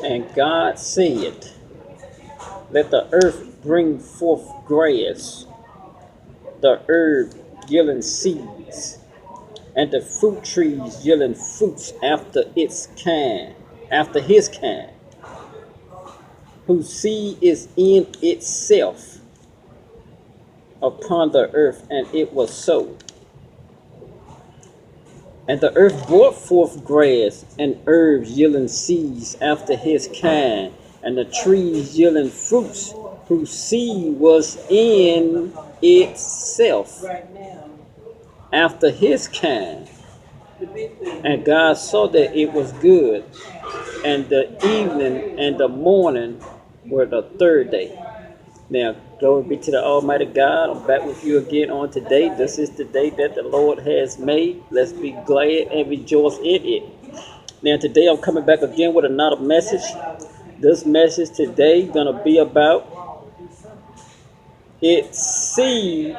And God said, let the earth bring forth grass, the herb yielding seeds, and the fruit trees yielding fruits after his kind, whose seed is in itself upon the earth. And it was so. And the earth brought forth grass and herbs yielding seeds after his kind, and the trees yielding fruits whose seed was in itself after his kind. And God saw that it was good. And the evening and the morning were the third day. Now, glory be to the Almighty God. I'm back with you again on today. This is the day that the Lord has made. Let's be glad and rejoice in it. Now, today I'm coming back again with another message. This message today is going to be about its seed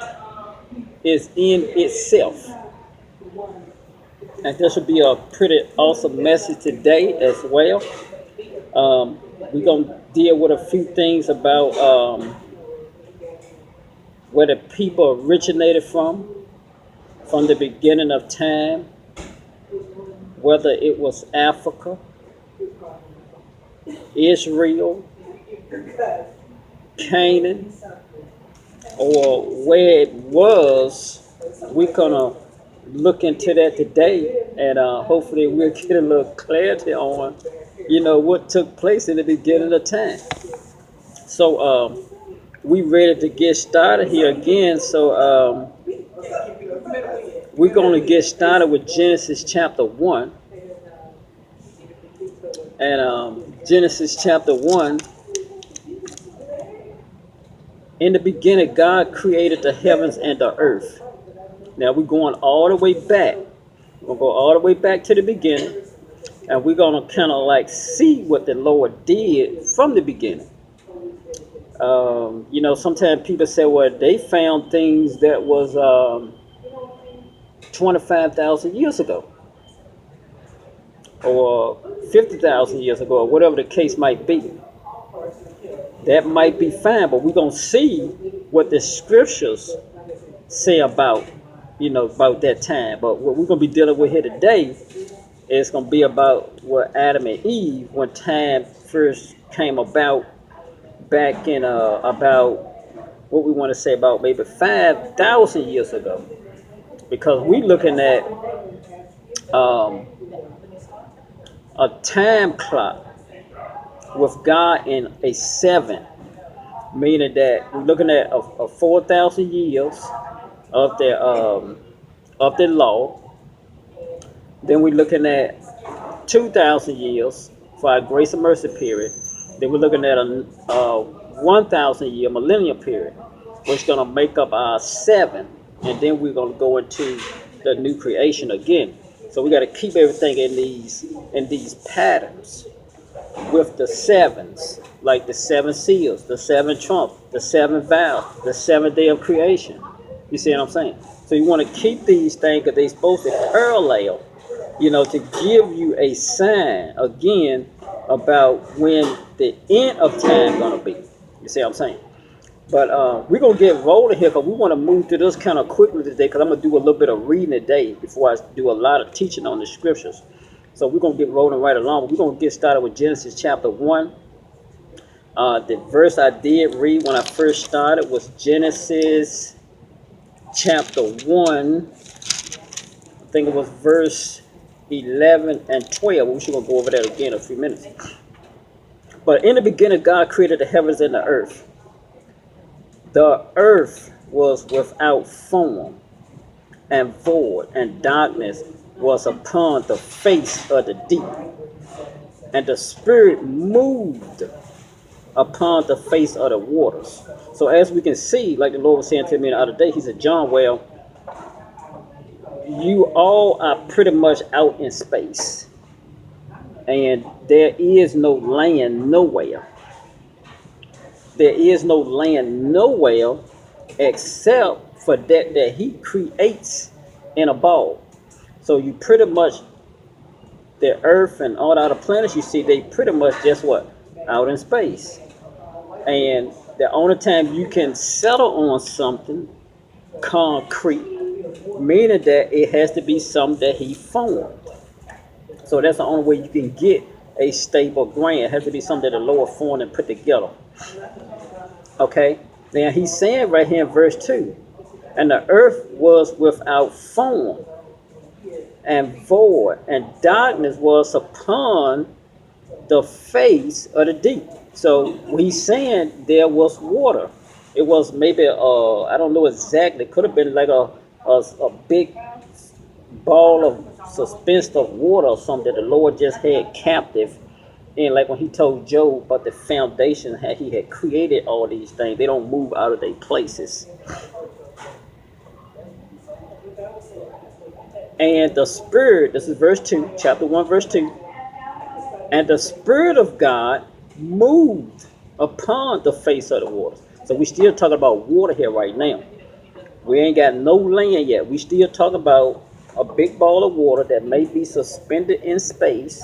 is in itself. And this will be a pretty awesome message today as well. We're going to deal with a few things about where the people originated from the beginning of time, whether it was Africa, Israel, Canaan, or where it was. We're going to look into that today, and hopefully we'll get a little clarity on, what took place in the beginning of time. So we ready to get started here again. So we're going to get started with Genesis chapter 1. And Genesis chapter 1, in the beginning, God created the heavens and the earth. Now we're going all the way back. We'll go all the way back to the beginning. And we're going to kind of like see what the Lord did from the beginning. Sometimes people say, well, they found things that was 25,000 years ago, or 50,000 years ago, or whatever the case might be. That might be fine, but we're going to see what the scriptures say about that time. But what we're going to be dealing with here today is going to be about what Adam and Eve, when time first came about, back in about what we want to say about maybe 5,000 years ago, because we're looking at a time clock with God in a 7, meaning that we're looking at a 4,000 years of the law. Then we're looking at 2,000 years for our grace and mercy period. Then we're looking at a 1,000 year millennial period, which is going to make up our 7. And then we're going to go into the new creation again. So we got to keep everything in these patterns with the 7s, like the 7 seals, the 7 trumps, the 7 vows, the 7th day of creation. You see what I'm saying? So you want to keep these things because they're supposed to parallel, to give you a sign again about when the end of time going to be. You see what I'm saying? But we're going to get rolling here because we want to move through this kind of quickly today, because I'm going to do a little bit of reading today before I do a lot of teaching on the scriptures. So we're going to get rolling right along. We're going to get started with Genesis chapter 1. The verse I did read when I first started was Genesis chapter 1. I think it was verse 11 and 12. We should go over that again in a few minutes. But in the beginning, God created the heavens and the earth. The earth was without form and void, and darkness was upon the face of the deep. And the Spirit moved upon the face of the waters. So as we can see, like the Lord was saying to me the other day, he said, John, well, you all are pretty much out in space. And there is no land nowhere. There is no land nowhere except for that he creates in a ball. So you pretty much the Earth and all the other planets you see, they pretty much just what? Out in space. And the only time you can settle on something concrete, meaning that it has to be something that he formed. So that's the only way you can get a stable grain. It has to be something that the Lord formed and put together. Okay? Now he's saying right here in verse 2, and the earth was without form and void, and darkness was upon the face of the deep. So he's saying there was water. It was maybe I don't know exactly. It could have been like a big ball of suspense of water or something that the Lord just had captive. And like when he told Job about the foundation, how he had created all these things, they don't move out of their places. And the Spirit, this is verse 2, chapter 1, verse 2. And the Spirit of God moved upon the face of the waters. So we still talking about water here right now. We ain't got no land yet. We still talking about a big ball of water that may be suspended in space,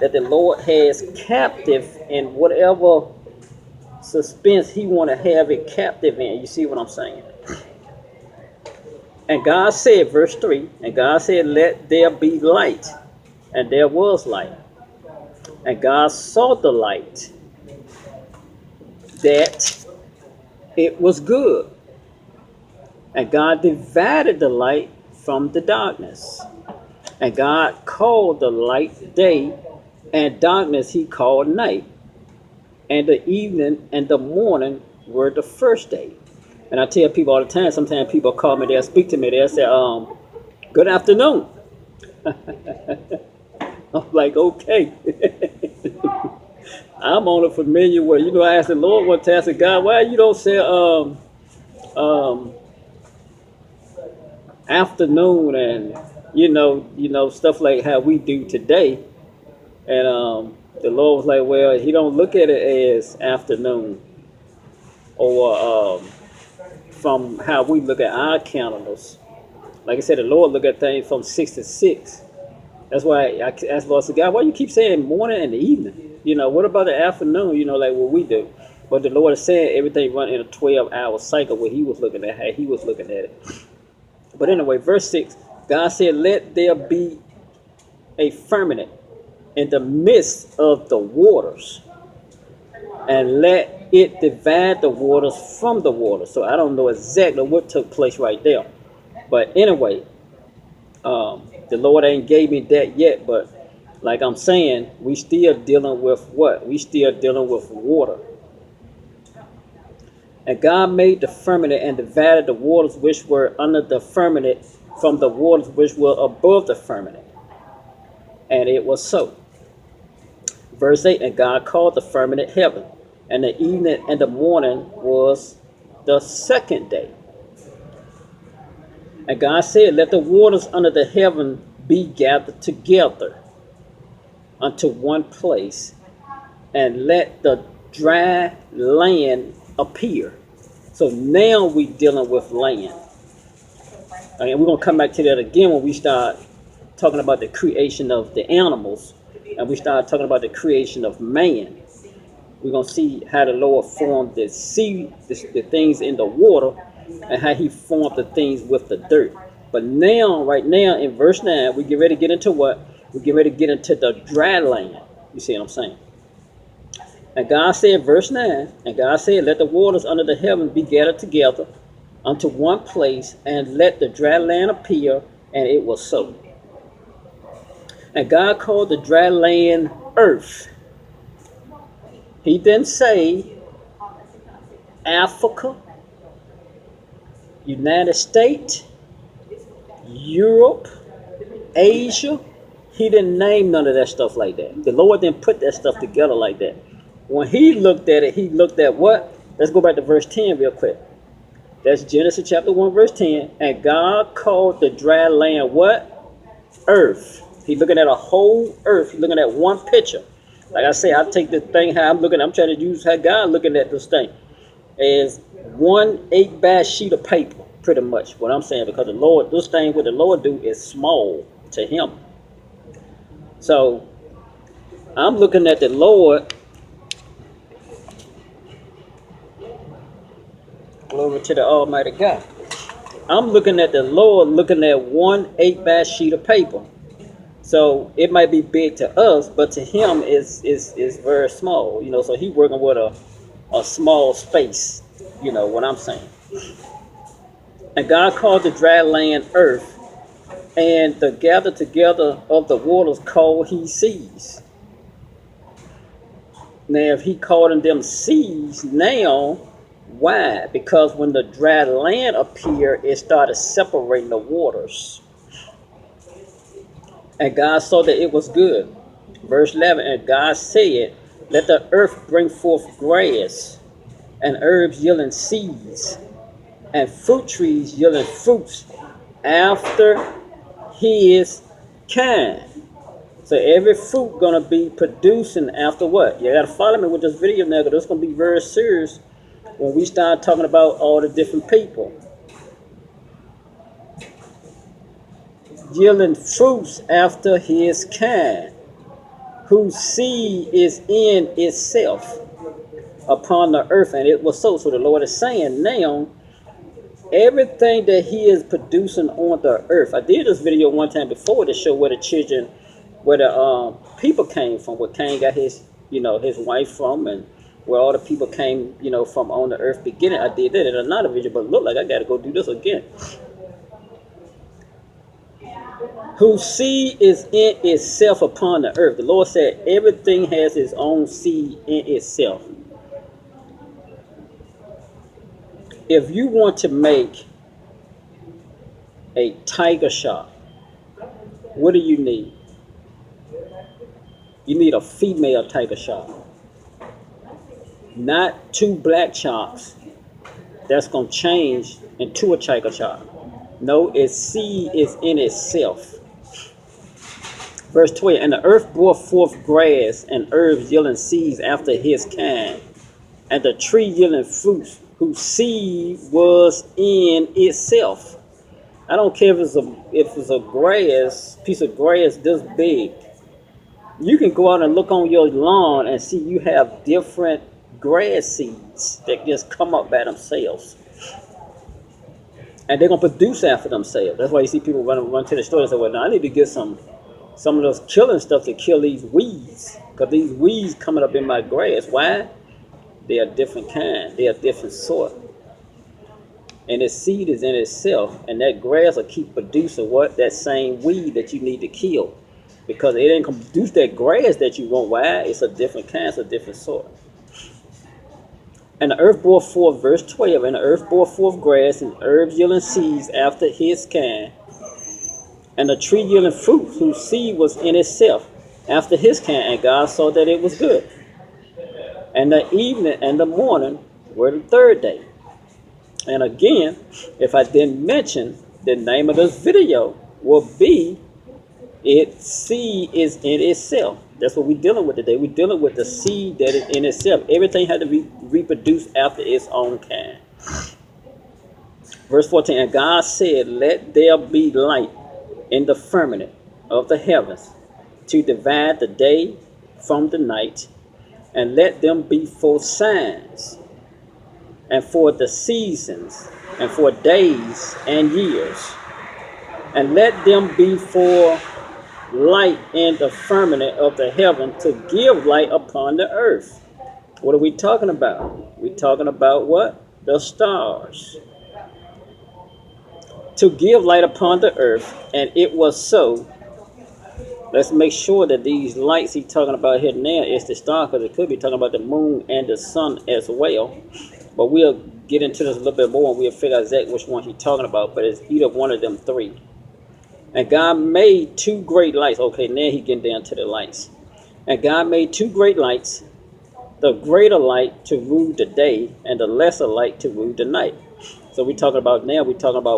that the Lord has captive in whatever suspense he want to have it captive in. You see what I'm saying? And God said, verse 3, and God said, let there be light. And there was light. And God saw the light, that it was good. And God divided the light from the darkness. And God called the light day, and darkness he called night. And the evening and the morning were the first day. And I tell people all the time, sometimes people call me, they'll speak to me, they'll say, good afternoon. I'm like, okay. I'm on a familiar way. You know, I asked the Lord one time, I said, God, why you don't say afternoon and you know stuff like how we do today? And the Lord was like, well, he don't look at it as afternoon or from how we look at our calendars. Like I said, the Lord look at things from 6 to 6. That's why I asked the Lord, I said, God, why you keep saying morning and the evening? You know, what about the afternoon? You know, like what we do. But the Lord is saying everything run in a 12-hour cycle where he was looking at how he was looking at it. But anyway, verse 6, God said, let there be a firmament in the midst of the waters, and let it divide the waters from the waters. So I don't know exactly what took place right there. But anyway, the Lord ain't gave me that yet. But like I'm saying, we still dealing with what? We still dealing with water. And God made the firmament and divided the waters which were under the firmament from the waters which were above the firmament. And it was so. Verse 8, and God called the firmament heaven, and the evening and the morning was the second day. And God said, let the waters under the heaven be gathered together unto one place, and let the dry land appear. So now we dealing with land. And we're going to come back to that again when we start talking about the creation of the animals, and we start talking about the creation of man. We're going to see how the Lord formed the sea, the things in the water, and how he formed the things with the dirt. But now, right now, in verse 9, we get ready to get into what? We get ready to get into the dry land. You see what I'm saying? And God said, verse 9, and God said, let the waters under the heaven be gathered together unto one place, and let the dry land appear, and it was so. And God called the dry land earth. He didn't say Africa, United States, Europe, Asia. He didn't name none of that stuff like that. The Lord didn't put that stuff together like that. When he looked at it, he looked at what? Let's go back to verse 10 real quick. That's Genesis chapter 1, verse 10. And God called the dry land what? Earth. He's looking at a whole earth. He's looking at one picture. Like I say, I take the thing how I'm looking. I'm trying to use how God looking at this thing as 1 8-by sheet of paper, pretty much what I'm saying. Because the Lord, this thing what the Lord do is small to him. So I'm looking at the Lord. Glory to the Almighty God. I'm looking at the Lord, looking at one 8 by sheet of paper. So it might be big to us, but to him is very small. So he working with a small space. You know what I'm saying? And God called the dry land earth, and the gather together of the waters called he seas. Now, if he called them seas, now why? Because when the dry land appeared, it started separating the waters. And God saw that it was good. Verse 11, and God said, let the earth bring forth grass, and herbs yielding seeds, and fruit trees yielding fruits after his kind. So every fruit gonna be producing after what? You gotta follow me with this video now, because it's gonna be very serious when we start talking about all the different people. Yielding fruits after his kind, whose seed is in itself upon the earth, and it was so. So the Lord is saying now, everything that he is producing on the earth. I did this video one time before to show where the people came from, where Cain got his wife from, and where all the people came, from on the earth beginning. I did that in another video, but look like I got to go do this again. Whose seed is in itself upon the earth. The Lord said everything has its own seed in itself. If you want to make a tiger shark, what do you need? You need a female tiger shark. Not two black sharks that's going to change into a tiger shark. No, its seed is in itself. Verse 12, and the earth brought forth grass and herbs yielding seeds after his kind, and the tree yielding fruits whose seed was in itself. I don't care if it's a piece of grass this big. You can go out and look on your lawn and see you have different grass seeds that just come up by themselves. And they're going to produce after themselves. That's why you see people run to the store and say, well, now I need to get some of those killing stuff to kill these weeds. Because these weeds coming up in my grass. Why? They are different kind. They are different sort. And its seed is in itself. And that grass will keep producing what? That same weed that you need to kill. Because it ain't going to produce that grass that you want. Why? It's a different kind. It's a different sort. And the earth bore forth, verse 12, and the earth bore forth grass and herbs yielding seeds after his kind, and the tree yielding fruit whose seed was in itself after his kind, and God saw that it was good. And the evening and the morning were the third day. And again, if I didn't mention, the name of this video will be, its seed is in itself. That's what we're dealing with today. We're dealing with the seed that is in itself. Everything had to be reproduced after its own kind. Verse 14, and God said, let there be light in the firmament of the heavens to divide the day from the night, and let them be for signs, and for the seasons, and for days and years, and let them be for light in the firmament of the heaven to give light upon the earth. What are we talking about? We're talking about what? The stars. To give light upon the earth, and it was so. Let's make sure that these lights he's talking about here now is the star, because it could be talking about the moon and the sun as well. But we'll get into this a little bit more and we'll figure out exactly which one he's talking about. But it's either one of them three. And God made two great lights. Okay, now he's getting down to the lights. And God made two great lights, the greater light to rule the day, and the lesser light to rule the night. So we're talking about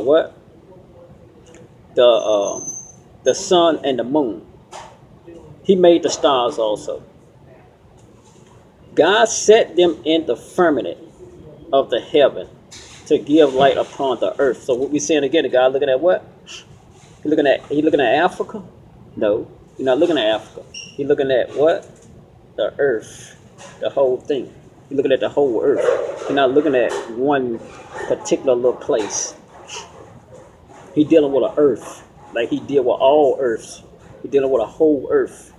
what? The sun and the moon. He made the stars also. God set them in the firmament of the heaven to give light upon the earth. So what we're saying again, God looking at what? He looking at Africa? No. You're not looking at Africa. You're looking at what? The earth, the whole thing. You're looking at the whole earth. You're not looking at one particular little place. He's dealing with an earth, like he deal with all earths. He's dealing with a whole earth.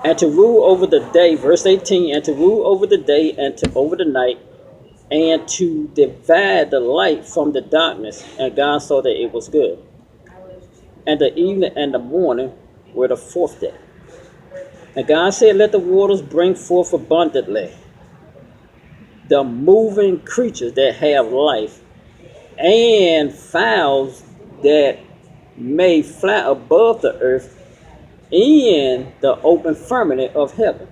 And to rule over the day, verse 18, and to rule over the day and to over the night, and to divide the light from the darkness. And God saw that it was good. And the evening and the morning were the fourth day. And God said, let the waters bring forth abundantly the moving creatures that have life, and fowls that may fly above the earth in the open firmament of heaven.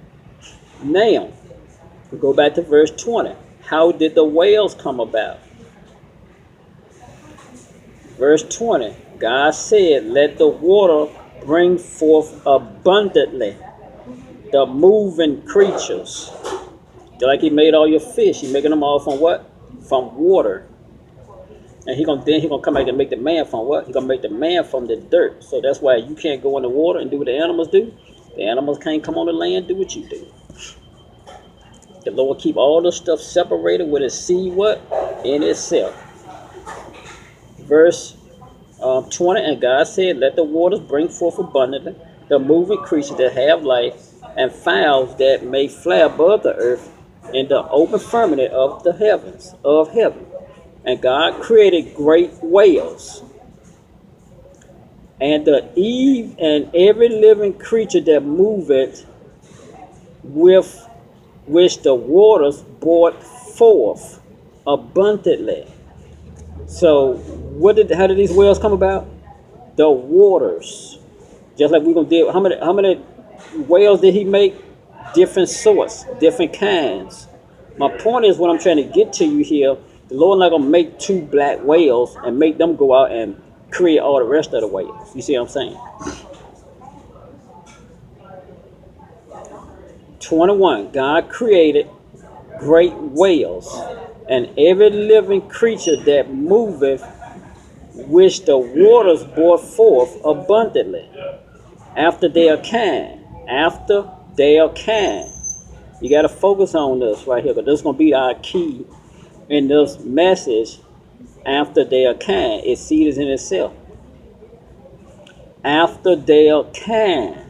Now, we go back to verse 20. How did the whales come about? Verse 20. God said, let the water bring forth abundantly the moving creatures. Just like he made all your fish, he making them all from what? From water. And he gonna come back and make the man from what? He gonna make the man from the dirt. So that's why you can't go in the water and do what the animals do. The animals can't come on the land and do what you do. The Lord keep all the stuff separated with his seed what? In itself. Verse 20, and God said, let the waters bring forth abundantly the moving creatures that have life, and fowls that may fly above the earth in the open firmament of the heavens, of heaven. And God created great whales, and the eve, and every living creature that moveth, with which the waters brought forth abundantly. So how did these whales come about? The waters. Just like we're gonna deal. How many whales did he make? Different sorts, different kinds. My point is, what I'm trying to get to you here, the Lord not gonna make two black whales and make them go out and create all the rest of the whales. You see what I'm saying? 21. God created great whales, and every living creature that moveth, which the waters brought forth abundantly, after their kind. After their kind. You got to focus on this right here, because this is going to be our key in this message. After their kind. Its seed is in itself. After their kind.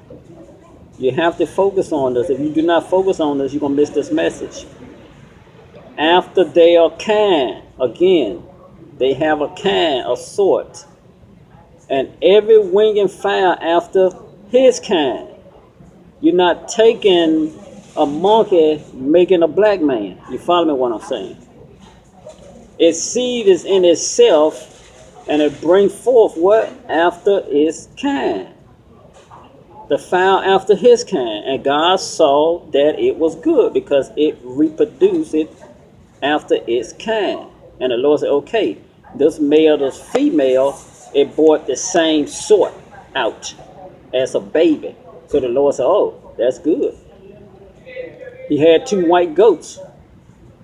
You have to focus on this. If you do not focus on this, you're going to miss this message. After their kind. Again, they have a kind, a sort. And every winged fowl after his kind. You're not taking a monkey making a black man. You follow me what I'm saying? Its seed is in itself, and it brings forth what? After its kind. The fowl after his kind. And God saw that it was good, because it reproduced it after its kind. And the Lord said, okay, this male, this female, it brought the same sort out as a baby. So the Lord said, oh, that's good. He had 2 white goats.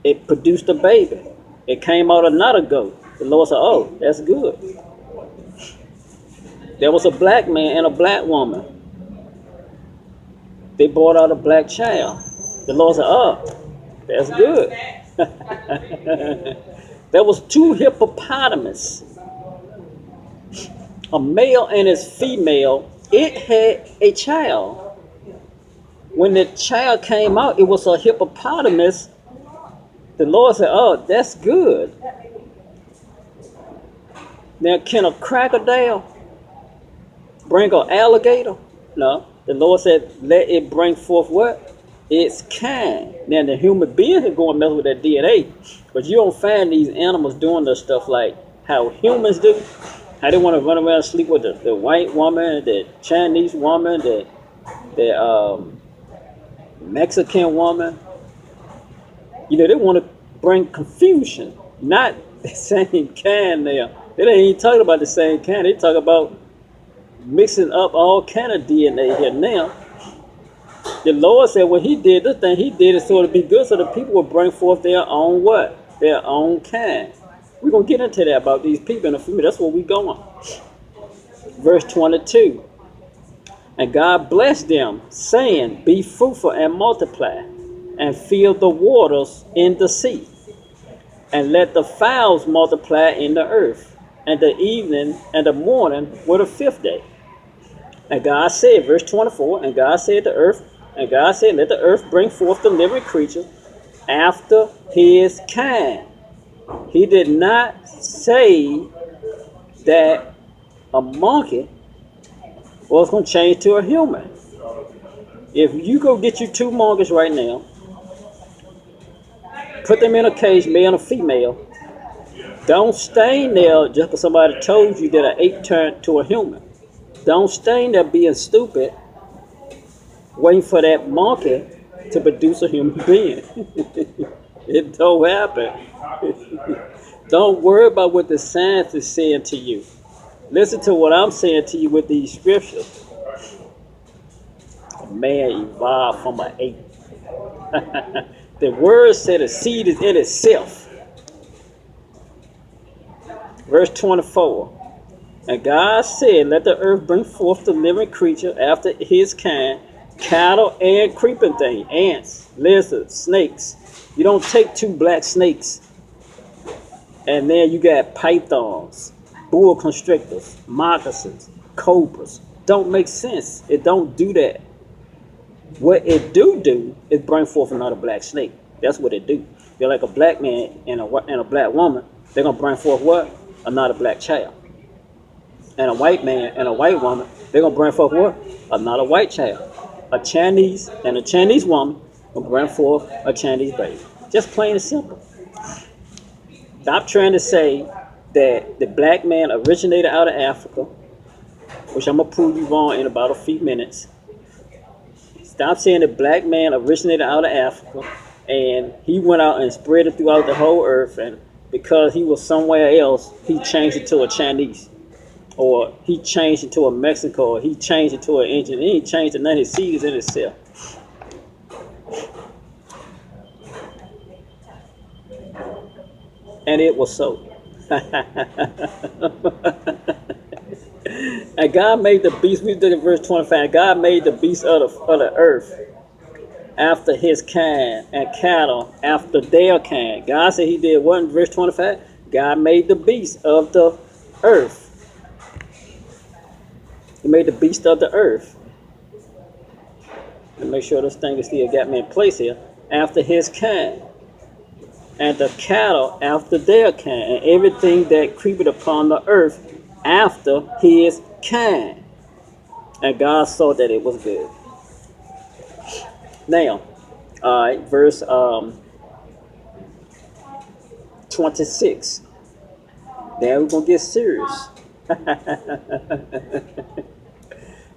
It produced a baby. It came out another goat. The Lord said, oh, that's good. There was a black man and a black woman. They brought out a black child. The Lord said, oh, that's good. There was 2 hippopotamus. A male and his female. It had a child. When the child came out, it was a hippopotamus. The Lord said, oh, that's good. Now, can a crocodile bring an alligator? No. The Lord said, let it bring forth what? Its kind. Now, the human being can go and mess with that DNA, but you don't find these animals doing this stuff like how humans do. How they want to run around and sleep with the white woman, the Chinese woman, the Mexican woman. You know, they want to bring confusion, not the same kind there. They ain't even talking about the same kind. They talk about mixing up all kind of DNA here now. The Lord said when he did this thing, he did it so to be good, so the people would bring forth their own what? Their own kind. We're going to get into that about these people in a few minutes. That's where we're going. Verse 22. And God blessed them, saying, Be fruitful and multiply, and fill the waters in the sea, and let the fowls multiply in the earth. And the evening and the morning were the fifth day. And God said, verse 24, and God said to earth, and God said, Let the earth bring forth the living creature after his kind. He did not say that a monkey was going to change to a human. If you go get you two monkeys right now, put them in a cage, male and female, don't stay there just because somebody told you that an ape turned to a human. Don't stay there being stupid, waiting for that monkey to produce a human being. It don't happen. Don't worry about what the science is saying to you. Listen to what I'm saying to you with these scriptures. Man evolved from an ape. The word said a seed is in itself. Verse 24. And God said, Let the earth bring forth the living creature after his kind, cattle and creeping things, ants, lizards, snakes. You don't take two black snakes and then you got pythons, boa constrictors, moccasins, cobras. Don't make sense. It don't do that. What it do is bring forth another black snake. That's what it do. They're like a black man and a black woman. They're gonna bring forth what? Another black child. And a white man and a white woman, they're gonna bring forth what? Another white child. A Chinese and a Chinese woman will bring forth a Chinese baby. Just plain and simple. Stop trying to say that the black man originated out of Africa, which I'm gonna prove you wrong in about a few minutes. Stop saying the black man originated out of Africa and he went out and spread it throughout the whole earth, and because he was somewhere else, he changed it to a Chinese. Or he changed it to a Mexico, or he changed it to an Indian. He ain't changed it, none of his seed is in itself. And it was so. And God made the beast, we look at verse 25, God made the beasts of the earth after his kind, and cattle after their kind. God said he did what in verse 25? God made the beasts of the earth. He made the beast of the earth. Let me make sure this thing is still got me in place here. After his kind. And the cattle after their kind. And everything that creepeth upon the earth after his kind. And God saw that it was good. Now, all right, verse 26. Now we're going to get serious.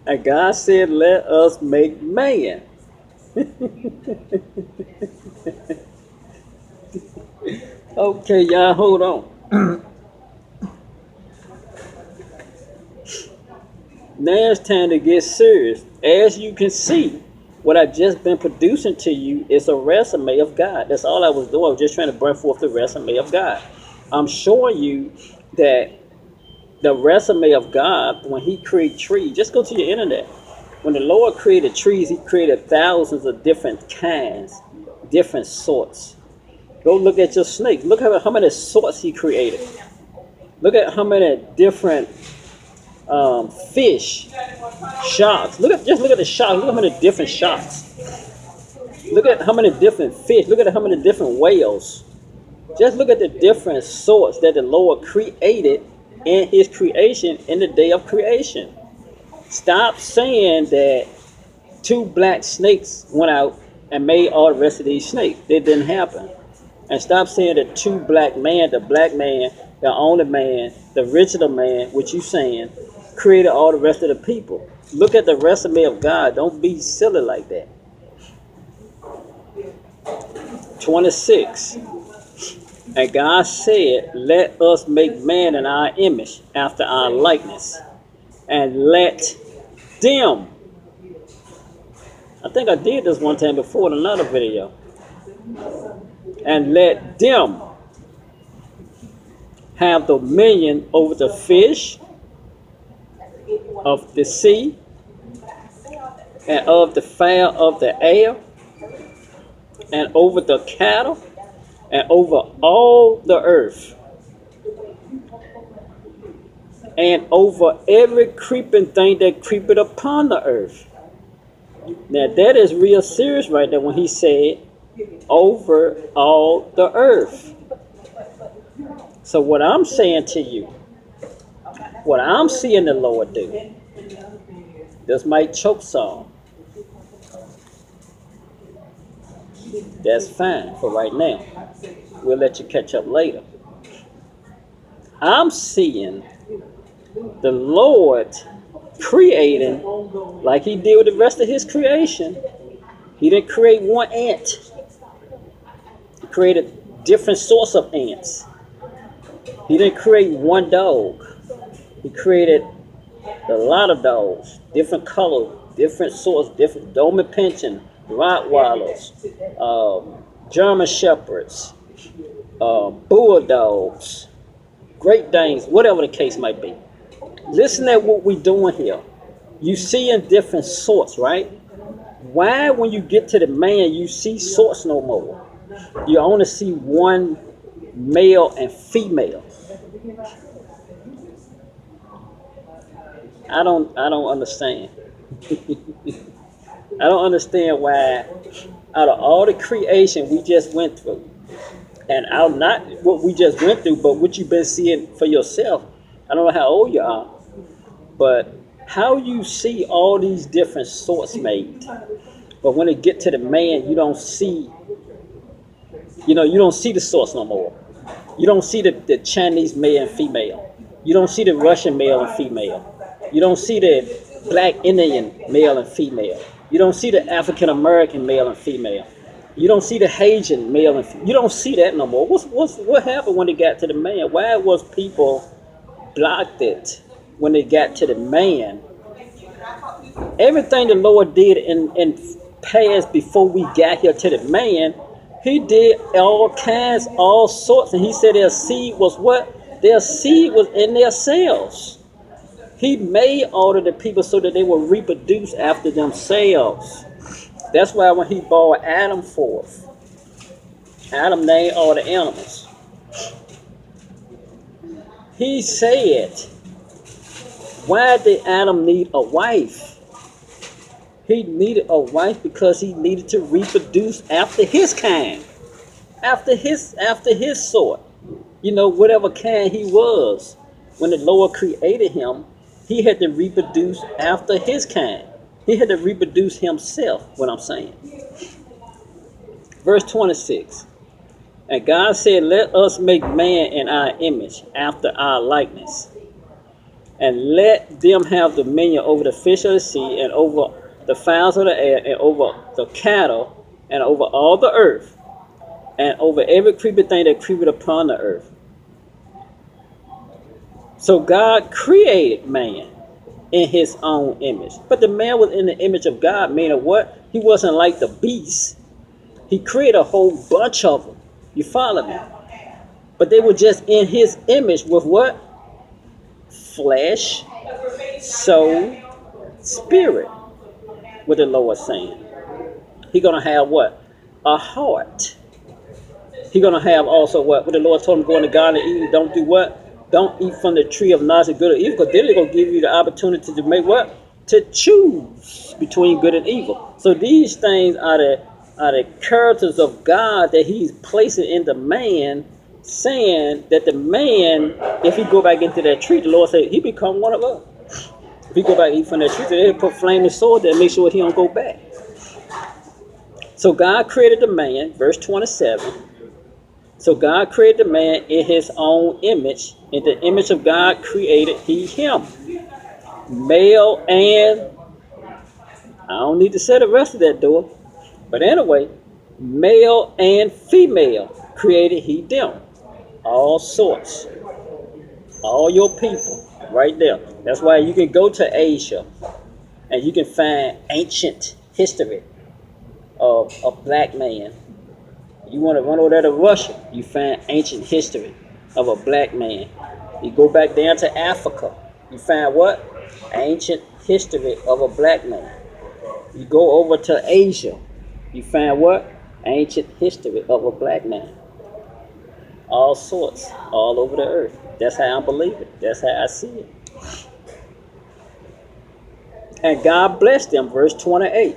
And God said, Let us make man. Okay, y'all, hold on. Now it's time to get serious. As you can see, what I've just been producing to you is a resume of God. That's all I was doing. I was just trying to bring forth the resume of God. I'm showing you that the resume of God, when he created trees, just go to your internet. When the Lord created trees, he created thousands of different kinds, different sorts. Go look at your snakes. Look at how many sorts he created. Look at how many different fish, sharks. Just look at the sharks. Look at how many different sharks. Look at how many different fish. Look at how many different whales. Just look at the different sorts that the Lord created in his creation in the day of creation. Stop saying that two black snakes went out and made all the rest of these snakes. It didn't happen. And stop saying that two black man, the only man, the original man, which you saying, created all the rest of the people. Look at the resume of God. Don't be silly like that. 26. And God said, Let us make man in our image, after our likeness, and let them. I think I did this one time before in another video. And let them have dominion over the fish of the sea, and of the fowl of the air, and over the cattle, and over all the earth, and over every creeping thing that creepeth upon the earth. Now that is real serious right there when he said over all the earth. So what I'm saying to you, what I'm seeing the Lord do, this might choke some. That's fine for right now. We'll let you catch up later. I'm seeing the Lord creating like he did with the rest of his creation. He didn't create one ant. He created different sorts of ants. He didn't create one dog. He created a lot of dogs, different colors, different sorts, different Doberman Pinscher, Rottweilers, German Shepherds, Bulldogs, Great Danes, whatever the case might be. Listen at what we're doing here. You see in different sorts, right? Why, when you get to the man, you see sorts no more? You only see one male and female. I don't understand. I don't understand why, out of all the creation we just went through, and out not what we just went through, but what you've been seeing for yourself. I don't know how old you are, but how you see all these different sorts made, but when it get to the man, you don't see. You don't see the sorts no more. You don't see the Chinese male and female. You don't see the Russian male and female. You don't see the black Indian male and female. You don't see the African American male and female. You don't see the Haitian male and female. You don't see that no more. What happened when it got to the man? Why was people blocked it when they got to the man? Everything the Lord did in past before we got here to the man, he did all kinds, all sorts, and he said their seed was what? Their seed was in their cells. He made all of the people so that they will reproduce after themselves. That's why when he brought Adam forth, Adam named all the animals. He said, why did Adam need a wife? He needed a wife because he needed to reproduce after his kind, after his sort. Whatever kind he was. When the Lord created him, he had to reproduce after his kind. He had to reproduce himself, what I'm saying. Verse 26. And God said, let us make man in our image, after our likeness. And let them have dominion over the fish of the sea, and over the fowls of the air, and over the cattle, and over all the earth, and over every creeping thing that creepeth upon the earth. So God created man in his own image. But the man was in the image of God, meaning what? He wasn't like the beast. He created a whole bunch of them. You follow me? But they were just in his image with what? Flesh, soul, spirit. What the Lord saying. He's going to have what? A heart. He's going to have also what? What the Lord told him, go in the Garden of Eden, don't do what? Don't eat from the tree of knowledge of good or evil, because then they're going to give you the opportunity to make what? To choose between good and evil. So these things are the characters of God that he's placing in the man, saying that the man, if he go back into that tree, the Lord said, he become one of us. If he go back and eat from that tree, they'll put flaming sword there and make sure he don't go back. So God created the man, verse 27. So God created the man in his own image. In the image of God created he him. Male and, I don't need to say the rest of that door. But anyway, male and female created he them. All sorts. All your people. Right there. That's why you can go to Asia and you can find ancient history of a black man. You want to run over there to Russia, you find ancient history of a black man. You go back down to Africa, you find what? Ancient history of a black man. You go over to Asia, you find what? Ancient history of a black man. All sorts, all over the earth. That's how I believe it. That's how I see it. And God blessed them, verse 28.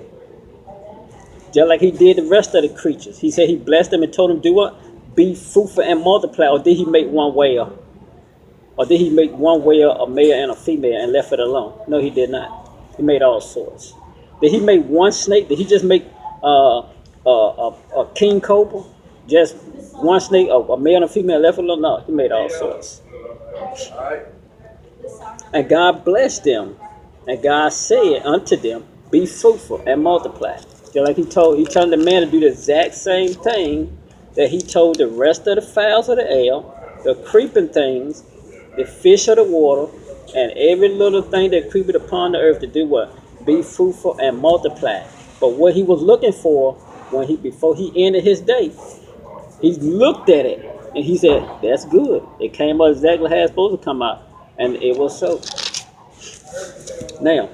Just like he did the rest of the creatures. He said he blessed them and told them do what? Be fruitful and multiply. Or did he make one whale? Or did he make one whale, a male and a female, and left it alone? No, he did not. He made all sorts. Did he make one snake? Did he just make a king cobra? Just one snake, a male and a female, left it alone? No, he made all sorts. And God blessed them. And God said unto them, be fruitful and multiply. Just like he told the man to do the exact same thing that he told the rest of the fowls of the air, the creeping things, the fish of the water, and every little thing that creepeth upon the earth to do what? Be fruitful and multiply. But what he was looking for before he ended his day, he looked at it and he said, that's good. It came out exactly how it's supposed to come out. And it was so. Now,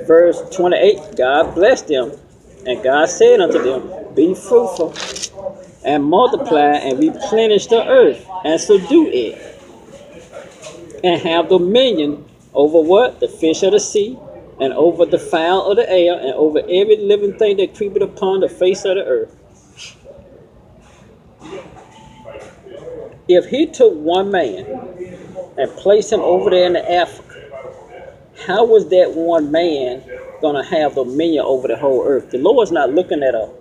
verse 28, God blessed them, and God said unto them, be fruitful and multiply and replenish the earth and subdue it, and have dominion over what? The fish of the sea, and over the fowl of the air, and over every living thing that creepeth upon the face of the earth. If he took one man and placed him over there in Africa, how was that one man going to have dominion over the whole earth? The Lord's not looking at a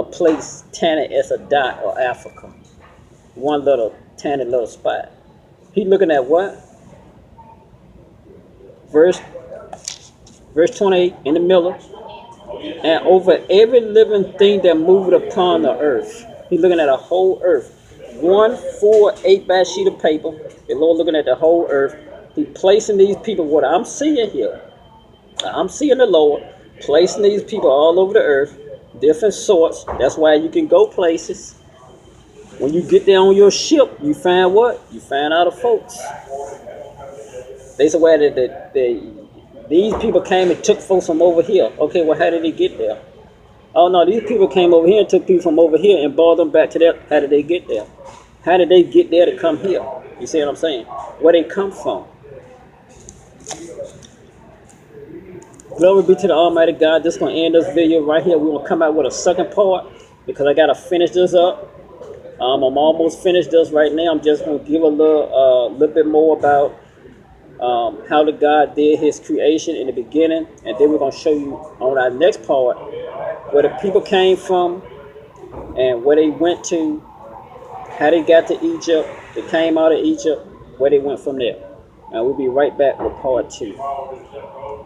place tiny as a dot of Africa, one little tiny little spot. He's looking at what? Verse 28 in the middle, and over every living thing that moved upon the earth. He's looking at a whole earth. 1 full 8-by sheet of paper. The Lord looking at the whole earth. He placing these people, what I'm seeing here. I'm seeing the Lord placing these people all over the earth, different sorts. That's why you can go places. When you get there on your ship, you find what? You find other folks. They said, well, these people came and took folks from over here. Okay, well, how did they get there? Oh, no, these people came over here and took people from over here and brought them back to there. How did they get there? How did they get there to come here? You see what I'm saying? Where they come from? Glory be to the Almighty God. This is going to end this video right here. We're going to come out with a second part because I got to finish this up. I'm almost finished this right now. I'm just going to give a little bit more about how the God did his creation in the beginning. And then we're going to show you on our next part where the people came from and where they went to, how they got to Egypt, they came out of Egypt, where they went from there. And we'll be right back with part 2.